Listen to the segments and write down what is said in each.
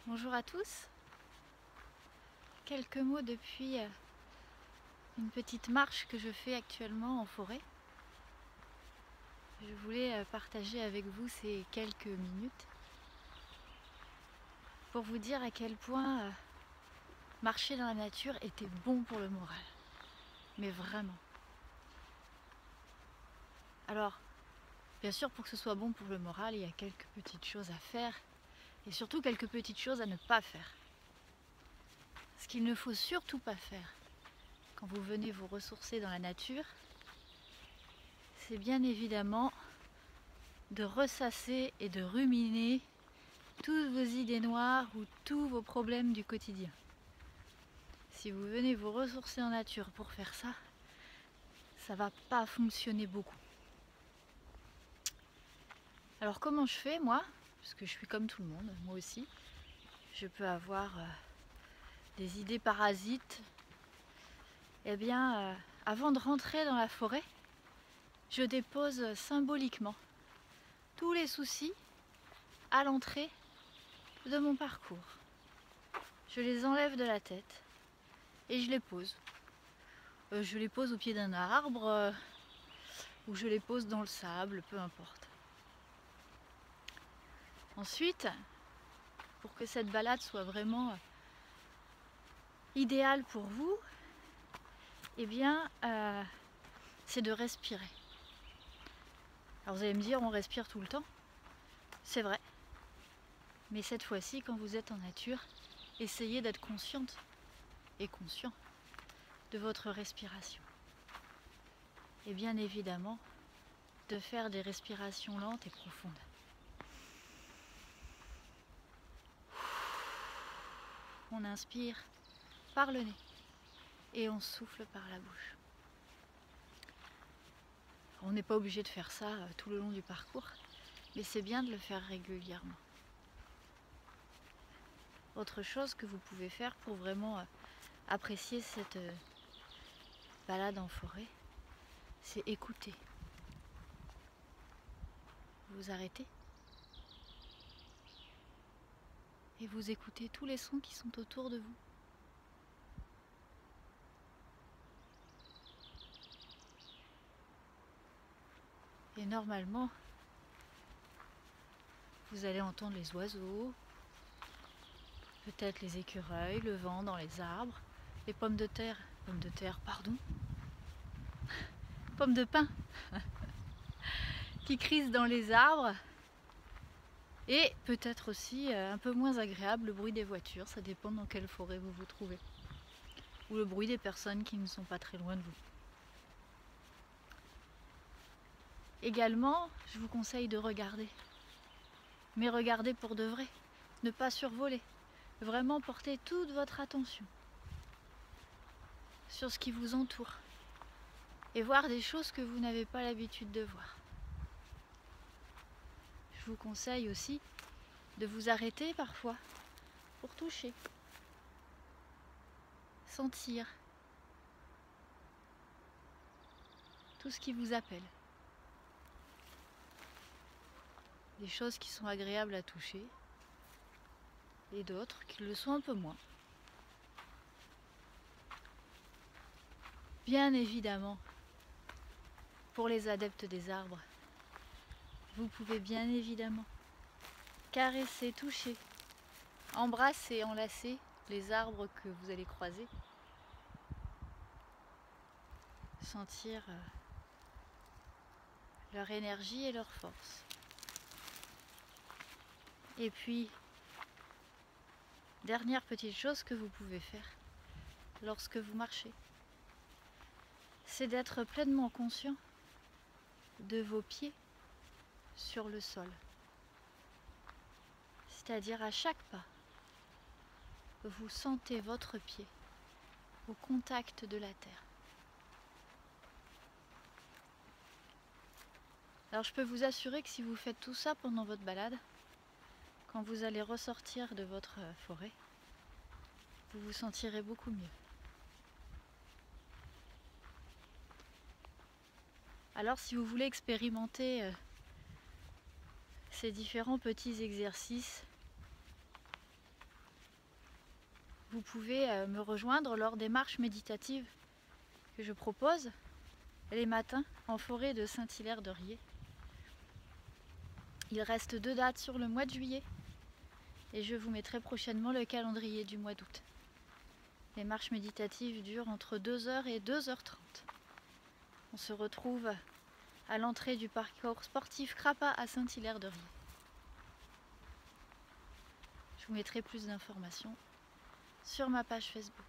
Bonjour à tous. Quelques mots depuis une petite marche que je fais actuellement en forêt. Je voulais partager avec vous ces quelques minutes pour vous dire à quel point marcher dans la nature était bon pour le moral. Mais vraiment. Alors, bien sûr, pour que ce soit bon pour le moral, il y a quelques petites choses à faire et surtout quelques petites choses à ne pas faire. Ce qu'il ne faut surtout pas faire quand vous venez vous ressourcer dans la nature, c'est bien évidemment de ressasser et de ruminer toutes vos idées noires ou tous vos problèmes du quotidien. Si vous venez vous ressourcer en nature pour faire ça, ça va pas fonctionner beaucoup. Alors comment je fais moi? Parce que je suis comme tout le monde, moi aussi. Je peux avoir des idées parasites. Eh bien, avant de rentrer dans la forêt, je dépose symboliquement tous les soucis à l'entrée de mon parcours. Je les enlève de la tête et je les pose. Je les pose au pied d'un arbre ou je les pose dans le sable, peu importe. Ensuite, pour que cette balade soit vraiment idéale pour vous, eh bien, c'est de respirer. Alors vous allez me dire, on respire tout le temps. C'est vrai. Mais cette fois-ci, quand vous êtes en nature, essayez d'être consciente et conscient de votre respiration. Et bien évidemment, de faire des respirations lentes et profondes. On inspire par le nez et on souffle par la bouche. On n'est pas obligé de faire ça tout le long du parcours, mais c'est bien de le faire régulièrement. Autre chose que vous pouvez faire pour vraiment apprécier cette balade en forêt, c'est écouter. Vous arrêtez et vous écoutez tous les sons qui sont autour de vous. Et normalement, vous allez entendre les oiseaux, peut-être les écureuils, le vent dans les arbres, les pommes de terre, pommes de pin qui crissent dans les arbres. Et peut-être aussi un peu moins agréable le bruit des voitures, ça dépend dans quelle forêt vous vous trouvez. Ou le bruit des personnes qui ne sont pas très loin de vous. Également, je vous conseille de regarder. Mais regarder pour de vrai, ne pas survoler. Vraiment porter toute votre attention sur ce qui vous entoure. Et voir des choses que vous n'avez pas l'habitude de voir. Je vous conseille aussi de vous arrêter parfois pour toucher, sentir tout ce qui vous appelle. Des choses qui sont agréables à toucher et d'autres qui le sont un peu moins. Bien évidemment, pour les adeptes des arbres, vous pouvez bien évidemment caresser, toucher, embrasser, enlacer les arbres que vous allez croiser. Sentir leur énergie et leur force. Et puis, dernière petite chose que vous pouvez faire lorsque vous marchez, c'est d'être pleinement conscient de vos pieds sur le sol. C'est-à-dire à chaque pas, vous sentez votre pied au contact de la terre. Alors je peux vous assurer que si vous faites tout ça pendant votre balade, quand vous allez ressortir de votre forêt, vous vous sentirez beaucoup mieux. Alors si vous voulez expérimenter ces différents petits exercices vous pouvez me rejoindre lors des marches méditatives que je propose les matins en forêt de Saint-Hilaire-de-Riez. Il reste 2 dates sur le mois de juillet et je vous mettrai prochainement le calendrier du mois d'août. Les marches méditatives durent entre 2h et 2h30. On se retrouve à l'entrée du parcours sportif Crapa à Saint-Hilaire-de-Riez. Je vous mettrai plus d'informations sur ma page Facebook.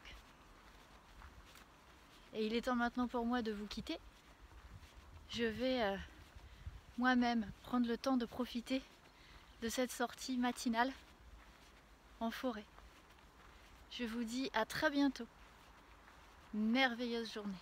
Et il est temps maintenant pour moi de vous quitter. Je vais moi-même prendre le temps de profiter de cette sortie matinale en forêt. Je vous dis à très bientôt. Merveilleuse journée.